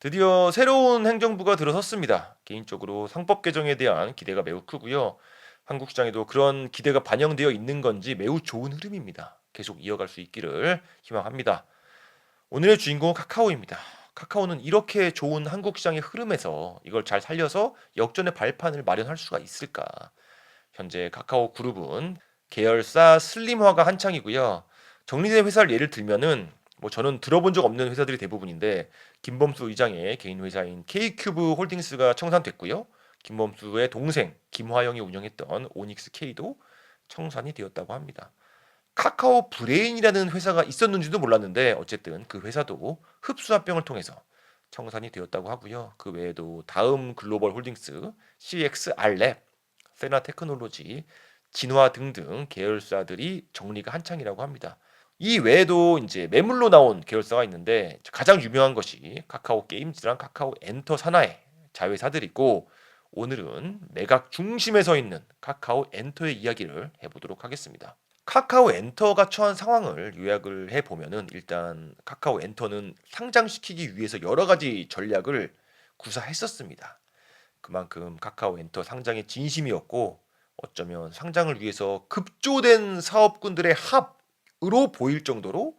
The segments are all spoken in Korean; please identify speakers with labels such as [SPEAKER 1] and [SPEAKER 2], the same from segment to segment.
[SPEAKER 1] 드디어 새로운 행정부가 들어섰습니다. 개인적으로 상법 개정에 대한 기대가 매우 크고요. 한국 시장에도 그런 기대가 반영되어 있는 건지 매우 좋은 흐름입니다. 계속 이어갈 수 있기를 희망합니다. 오늘의 주인공은 카카오입니다. 카카오는 이렇게 좋은 한국 시장의 흐름에서 이걸 잘 살려서 역전의 발판을 마련할 수가 있을까? 현재 카카오 그룹은 계열사 슬림화가 한창이고요. 정리된 회사를 예를 들면은 저는 들어본 적 없는 회사들이 대부분인데 김범수 의장의 개인 회사인 K큐브 홀딩스가 청산됐고요. 김범수의 동생 김화영이 운영했던 오닉스 K도 청산이 되었다고 합니다. 카카오 브레인이라는 회사가 있었는지도 몰랐는데 어쨌든 그 회사도 흡수합병을 통해서 청산이 되었다고 하고요. 그 외에도 다음 글로벌 홀딩스, CXR랩, 세나 테크놀로지, 진화 등등 계열사들이 정리가 한창이라고 합니다. 이 외에도 이제 매물로 나온 계열사가 있는데 가장 유명한 것이 카카오 게임즈랑 카카오 엔터 산하의 자회사들이고 오늘은 매각 중심에 서 있는 카카오 엔터의 이야기를 해보도록 하겠습니다. 카카오 엔터가 처한 상황을 요약을 해보면은 일단 카카오 엔터는 상장시키기 위해서 여러 가지 전략을 구사했었습니다. 그만큼 카카오 엔터 상장의 진심이었고 어쩌면 상장을 위해서 급조된 사업군들의 합으로 보일 정도로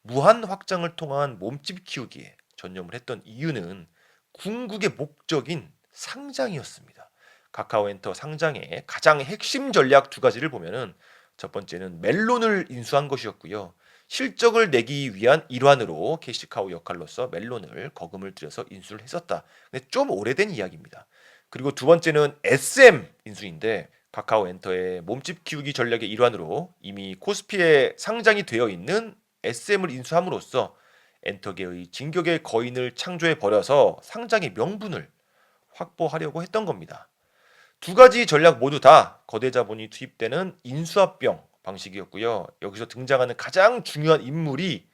[SPEAKER 1] 무한 확장을 통한 몸집 키우기에 전념을 했던 이유는 궁극의 목적인 상장이었습니다. 카카오 엔터 상장의 가장 핵심 전략 두 가지를 보면은 첫 번째는 멜론을 인수한 것이었고요. 실적을 내기 위한 일환으로 캐시카우 역할로서 멜론을 거금을 들여서 인수를 했었다. 근데 좀 오래된 이야기입니다. 그리고 두 번째는 SM 인수인데 카카오 엔터의 몸집 키우기 전략의 일환으로 이미 코스피에 상장이 되어 있는 SM을 인수함으로써 엔터계의 진격의 거인을 창조해 버려서 상장의 명분을 확보하려고 했던 겁니다. 두 가지 전략 모두 다 거대 자본이 투입되는 인수합병 방식이었고요. 여기서 등장하는 가장 중요한 인물이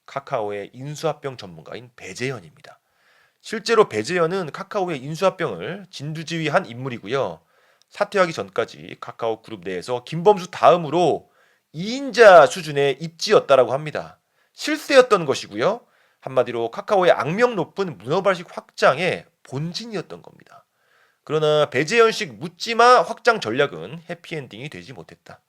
[SPEAKER 1] 카카오의 인수합병 전문가인 배재현입니다. 실제로 배재현은 카카오의 인수합병을 진두지휘한 인물이고요. 사퇴하기 전까지 카카오 그룹 내에서 김범수 다음으로 2인자 수준의 입지였다라고 합니다. 실세였던 것이고요. 한마디로 카카오의 악명 높은 문어발식 확장의 본진이었던 겁니다. 그러나 배재현식 묻지마 확장 전략은 해피엔딩이 되지 못했다.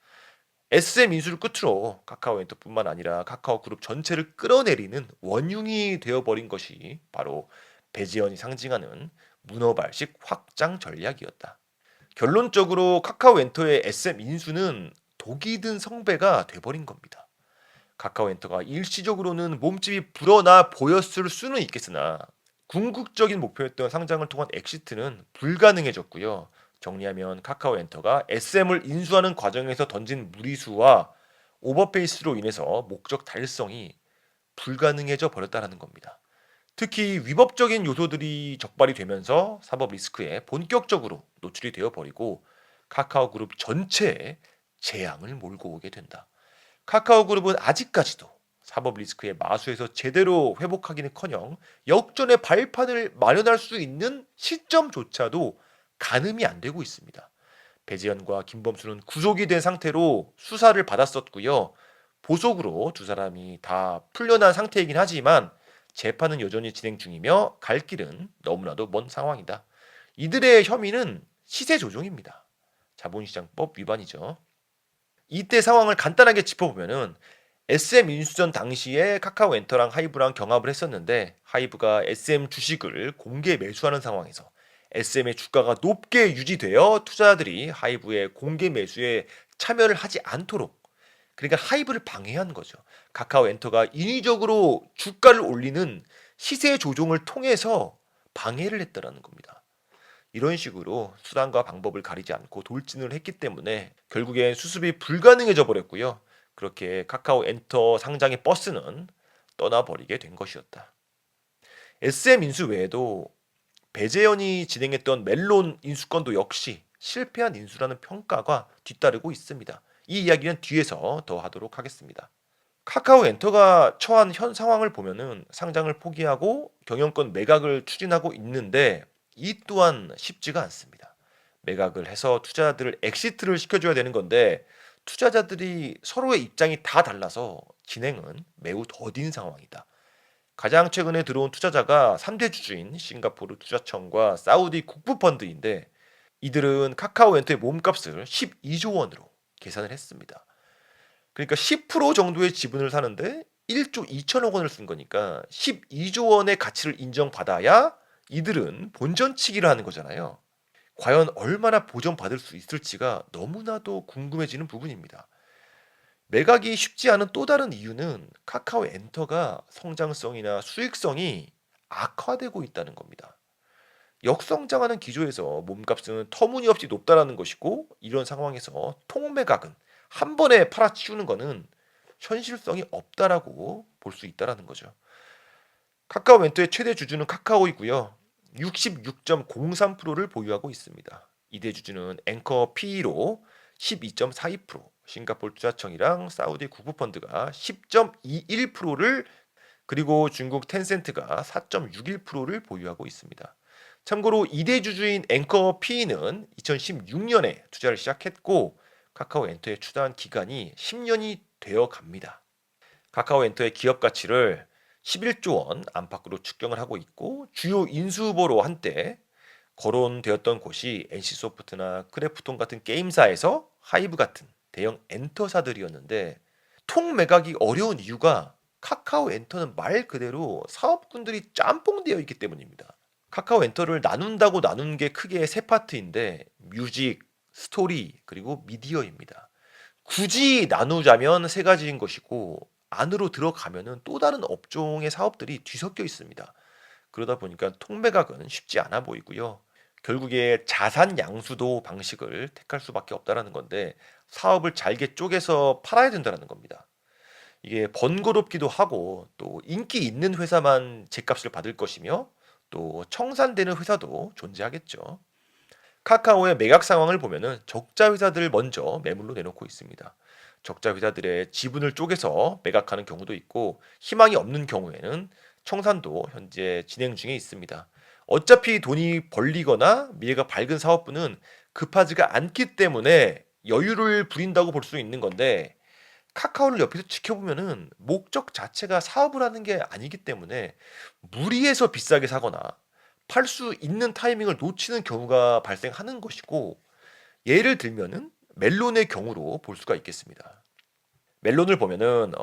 [SPEAKER 1] SM 인수를 끝으로 카카오 엔터뿐만 아니라 카카오 그룹 전체를 끌어내리는 원흉이 되어버린 것이 바로 배재현이 상징하는 문어발식 확장 전략이었다. 결론적으로 카카오 엔터의 SM 인수는 독이 든 성배가 돼버린 겁니다. 카카오 엔터가 일시적으로는 몸집이 불어나 보였을 수는 있겠으나 궁극적인 목표였던 상장을 통한 엑시트는 불가능해졌고요. 정리하면 카카오 엔터가 SM을 인수하는 과정에서 던진 무리수와 오버페이스로 인해서 목적 달성이 불가능해져 버렸다는 겁니다. 특히 위법적인 요소들이 적발이 되면서 사법 리스크에 본격적으로 노출이 되어 버리고 카카오 그룹 전체에 재앙을 몰고 오게 된다. 카카오 그룹은 아직까지도 사법 리스크의 마수에서 제대로 회복하기는커녕 역전의 발판을 마련할 수 있는 시점조차도 가늠이 안 되고 있습니다. 배재현과 김범수는 구속이 된 상태로 수사를 받았었고요. 보석으로 두 사람이 다 풀려난 상태이긴 하지만 재판은 여전히 진행 중이며 갈 길은 너무나도 먼 상황이다. 이들의 혐의는 시세 조종입니다. 자본시장법 위반이죠. 이때 상황을 간단하게 짚어보면은 SM 인수전 당시에 카카오 엔터랑 하이브랑 경합을 했었는데 하이브가 SM 주식을 공개 매수하는 상황에서 SM의 주가가 높게 유지되어 투자자들이 하이브의 공개 매수에 참여를 하지 않도록 그러니까 하이브를 방해한 거죠. 카카오 엔터가 인위적으로 주가를 올리는 시세 조종을 통해서 방해를 했다라는 겁니다. 이런 식으로 수단과 방법을 가리지 않고 돌진을 했기 때문에 결국엔 수습이 불가능해져 버렸고요. 그렇게 카카오 엔터 상장의 버스는 떠나버리게 된 것이었다. SM 인수 외에도 배재현이 진행했던 멜론 인수건도 역시 실패한 인수라는 평가가 뒤따르고 있습니다. 이 이야기는 뒤에서 더 하도록 하겠습니다. 카카오 엔터가 처한 현 상황을 보면은 상장을 포기하고 경영권 매각을 추진하고 있는데 이 또한 쉽지가 않습니다. 매각을 해서 투자자들을 엑시트를 시켜줘야 되는 건데 투자자들이 서로의 입장이 다 달라서 진행은 매우 더딘 상황이다. 가장 최근에 들어온 투자자가 3대 주주인 싱가포르 투자청과 사우디 국부펀드인데 이들은 카카오 엔터의 몸값을 12조 원으로 계산을 했습니다. 그러니까 10% 정도의 지분을 사는데 1조 2천억 원을 쓴 거니까 12조 원의 가치를 인정받아야 이들은 본전치기를 하는 거잖아요. 과연 얼마나 보전받을 수 있을지가 너무나도 궁금해지는 부분입니다. 매각이 쉽지 않은 또 다른 이유는 카카오 엔터가 성장성이나 수익성이 악화되고 있다는 겁니다. 역성장하는 기조에서 몸값은 터무니없이 높다라는 것이고 이런 상황에서 통매각은 한 번에 팔아치우는 것은 현실성이 없다라고 볼 수 있다라는 거죠. 카카오 멘토의 최대 주주는 카카오이고요. 66.03%를 보유하고 있습니다. 이대 주주는 앵커 PE로 12.42%, 싱가포르 투자청이랑 사우디 국부펀드가 10.21%를 그리고 중국 텐센트가 4.61%를 보유하고 있습니다. 참고로 이대 주주인 앵커 PE는 2016년에 투자를 시작했고 카카오 엔터에 추가한 기간이 10년이 되어 갑니다. 카카오 엔터의 기업 가치를 11조 원 안팎으로 측정을 하고 있고 주요 인수 후보로 한때 거론되었던 곳이 NC소프트나 크래프톤 같은 게임사에서 하이브 같은 대형 엔터사들이었는데 통 매각이 어려운 이유가 카카오 엔터는 말 그대로 사업군들이 짬뽕되어 있기 때문입니다. 카카오 엔터를 나눈다고 나눈 게 크게 세 파트인데 뮤직, 스토리, 그리고 미디어입니다. 굳이 나누자면 세 가지인 것이고 안으로 들어가면은 또 다른 업종의 사업들이 뒤섞여 있습니다. 그러다 보니까 통매각은 쉽지 않아 보이고요. 결국에 자산 양수도 방식을 택할 수밖에 없다라는 건데 사업을 잘게 쪼개서 팔아야 된다는 겁니다. 이게 번거롭기도 하고 또 인기 있는 회사만 제값을 받을 것이며 또 청산되는 회사도 존재하겠죠. 카카오의 매각 상황을 보면은 적자 회사들 먼저 매물로 내놓고 있습니다. 적자 회사들의 지분을 쪼개서 매각하는 경우도 있고 희망이 없는 경우에는 청산도 현재 진행 중에 있습니다. 어차피 돈이 벌리거나 미래가 밝은 사업부는 급하지가 않기 때문에 여유를 부린다고 볼 수 있는 건데 카카오를 옆에서 지켜보면은 목적 자체가 사업을 하는 게 아니기 때문에 무리해서 비싸게 사거나 팔 수 있는 타이밍을 놓치는 경우가 발생하는 것이고 예를 들면은 멜론의 경우로 볼 수가 있겠습니다. 멜론을 보면은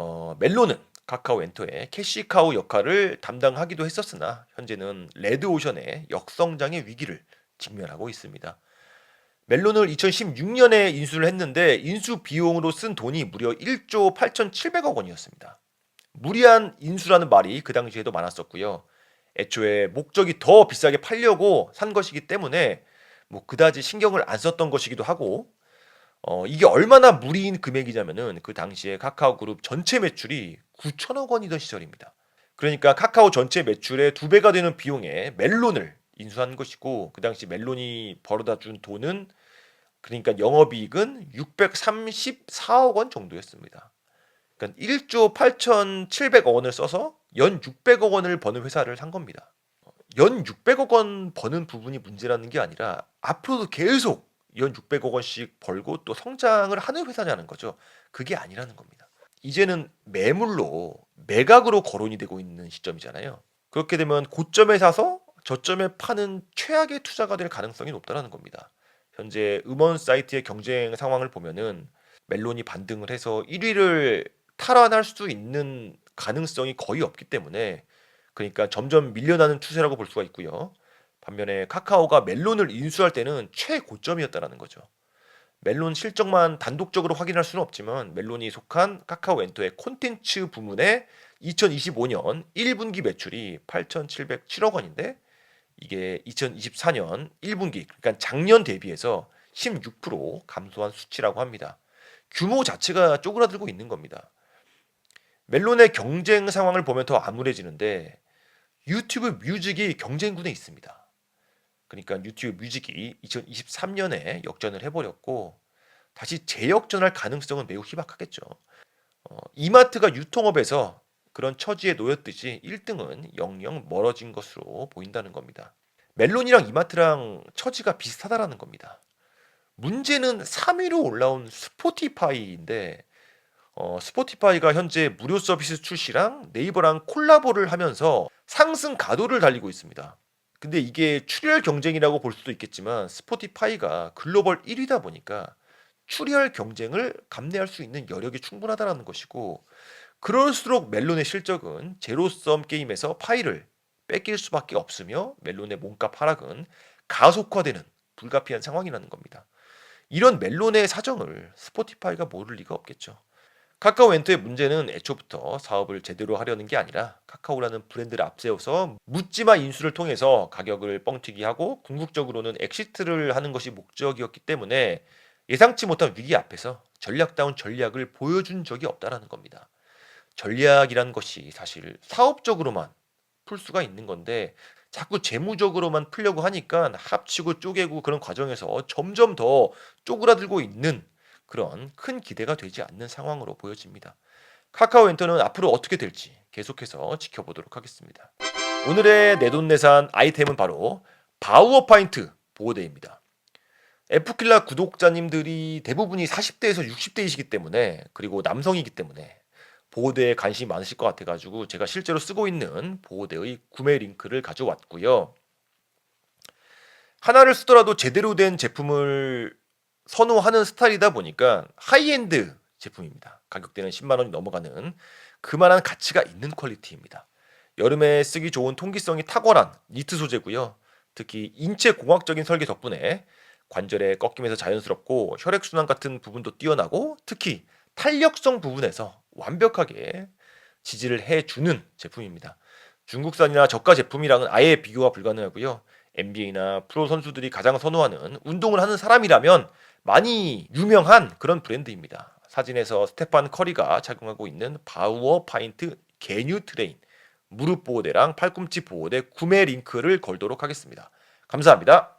[SPEAKER 1] 멜론은 카카오 엔터의 캐시카우 역할을 담당하기도 했었으나 현재는 레드오션의 역성장의 위기를 직면하고 있습니다. 멜론을 2016년에 인수를 했는데 인수 비용으로 쓴 돈이 무려 1조 8,700억 원이었습니다. 무리한 인수라는 말이 그 당시에도 많았었고요. 애초에 목적이 더 비싸게 팔려고 산 것이기 때문에 뭐 그다지 신경을 안 썼던 것이기도 하고 이게 얼마나 무리인 금액이냐면은 그 당시에 카카오 그룹 전체 매출이 9천억 원이던 시절입니다. 그러니까 카카오 전체 매출의 두 배가 되는 비용에 멜론을 인수한 것이고 그 당시 멜론이 벌어다 준 돈은 그러니까 영업이익은 634억 원 정도였습니다. 그러니까 1조 8,700억 원을 써서 연 600억 원을 버는 회사를 산 겁니다. 연 600억 원 버는 부분이 문제라는 게 아니라 앞으로도 계속 연 600억 원씩 벌고 또 성장을 하는 회사냐는 거죠. 그게 아니라는 겁니다. 이제는 매물로 매각으로 거론이 되고 있는 시점이잖아요. 그렇게 되면 고점에 사서 저점에 파는 최악의 투자가 될 가능성이 높다는 겁니다. 현재 음원 사이트의 경쟁 상황을 보면은 멜론이 반등을 해서 1위를 탈환할 수 있는 가능성이 거의 없기 때문에 그러니까 점점 밀려나는 추세라고 볼 수가 있고요. 반면에 카카오가 멜론을 인수할 때는 최고점이었다라는 거죠. 멜론 실적만 단독적으로 확인할 수는 없지만 멜론이 속한 카카오 엔터의 콘텐츠 부문의 2025년 1분기 매출이 8,707억 원인데 이게 2024년 1분기 그러니까 작년 대비해서 16% 감소한 수치라고 합니다. 규모 자체가 쪼그라들고 있는 겁니다. 멜론의 경쟁 상황을 보면 더 암울해지는데 유튜브 뮤직이 경쟁군에 있습니다. 그러니까 유튜브 뮤직이 2023년에 역전을 해버렸고 다시 재역전할 가능성은 매우 희박하겠죠. 이마트가 유통업에서 그런 처지에 놓였듯이 1등은 영영 멀어진 것으로 보인다는 겁니다. 멜론이랑 이마트랑 처지가 비슷하다라는 겁니다. 문제는 3위로 올라온 스포티파이인데 스포티파이가 현재 무료 서비스 출시랑 네이버랑 콜라보를 하면서 상승 가도를 달리고 있습니다. 근데 이게 출혈 경쟁이라고 볼 수도 있겠지만 스포티파이가 글로벌 1위다 보니까 출혈 경쟁을 감내할 수 있는 여력이 충분하다는 것이고, 그럴수록 멜론의 실적은 제로섬 게임에서 파이를 뺏길 수밖에 없으며 멜론의 몸값 하락은 가속화되는 불가피한 상황이라는 겁니다. 이런 멜론의 사정을 스포티파이가 모를 리가 없겠죠. 카카오엔터의 문제는 애초부터 사업을 제대로 하려는 게 아니라 카카오라는 브랜드를 앞세워서 묻지마 인수를 통해서 가격을 뻥튀기 하고 궁극적으로는 엑시트를 하는 것이 목적이었기 때문에 예상치 못한 위기 앞에서 전략다운 전략을 보여준 적이 없다라는 겁니다. 전략이란 것이 사실 사업적으로만 풀 수가 있는 건데 자꾸 재무적으로만 풀려고 하니까 합치고 쪼개고 그런 과정에서 점점 더 쪼그라들고 있는 그런 큰 기대가 되지 않는 상황으로 보여집니다. 카카오엔터는 앞으로 어떻게 될지 계속해서 지켜보도록 하겠습니다. 오늘의 내돈내산 아이템은 바로 바우어파인트 보호대입니다. F킬라 구독자님들이 대부분이 40대에서 60대이시기 때문에, 그리고 남성이기 때문에 보호대에 관심이 많으실 것 같아가지고 제가 실제로 쓰고 있는 보호대의 구매 링크를 가져왔고요. 하나를 쓰더라도 제대로 된 제품을 선호하는 스타일이다 보니까 하이엔드 제품입니다. 가격대는 10만 원이 넘어가는 그만한 가치가 있는 퀄리티입니다. 여름에 쓰기 좋은 통기성이 탁월한 니트 소재고요. 특히 인체 공학적인 설계 덕분에 관절의 꺾임에서 자연스럽고 혈액순환 같은 부분도 뛰어나고, 특히 탄력성 부분에서 완벽하게 지지를 해주는 제품입니다. 중국산이나 저가 제품이랑은 아예 비교가 불가능하고요. NBA나 프로 선수들이 가장 선호하는, 운동을 하는 사람이라면 많이 유명한 그런 브랜드입니다. 사진에서 스테판 커리가 착용하고 있는 바우어 파인트 개뉴 트레인 무릎 보호대랑 팔꿈치 보호대 구매 링크를 걸도록 하겠습니다. 감사합니다.